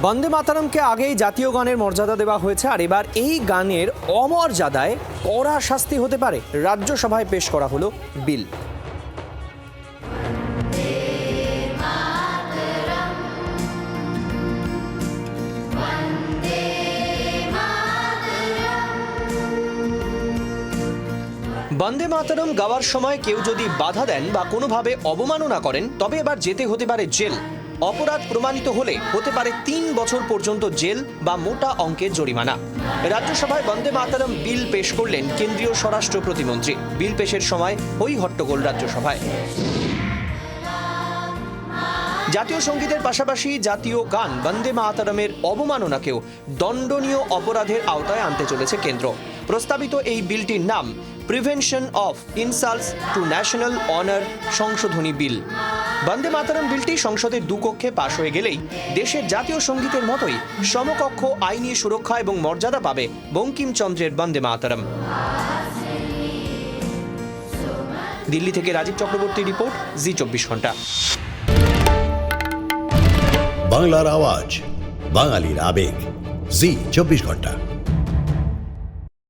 বন্দে মাতরমকে আগেই জাতীয় গানের মর্যাদা দেওয়া হয়েছে, আর এবার এই গানের অমর্যাদায় কড়া শাস্তি হতে পারে। রাজ্যসভায় পেশ করা হলো বিল। বন্দে মাতরম গাওয়ার সময় কেউ যদি বাধা দেন বা কোনোভাবে অবমাননা করেন, তবে এবার যেতে হতে পারে জেল। অপরাধ প্রমাণিত হলে হতে পারে 3 বছর পর্যন্ত জেল বা মোটা অঙ্কের জরিমানা। রাজ্যসভায় বন্দে মাতরম বিল পেশ করলেন কেন্দ্রীয় স্বরাষ্ট্র প্রতিমন্ত্রী। বিল পেশের সময় হই হট্টগোল রাজ্যসভায়। জাতীয় সঙ্গীতের পাশাপাশি জাতীয় গান বন্দে মাতরমের অবমাননাকেও দণ্ডনীয় অপরাধের আওতায় আনতে চলেছে কেন্দ্র। প্রস্তাবিত এই বিলটির নাম prevention of insults to national honour সংশোধনী বিল। বন্দে মাতরম বিলটি সংসদের দুকক্ষে পাশ হয়ে গেলেই দেশের জাতীয় সঙ্গীতের মতোই সমকক্ষ আইনি সুরক্ষা এবং মর্যাদা পাবে বঙ্কিমচন্দ্রের বন্দে মাতরম। দিল্লি থেকে রাজীব চক্রবর্তী রিপোর্ট, জি24 ঘন্টা। বাংলার আওয়াজ, বাঙালির আবেগ, জি24 ঘন্টা।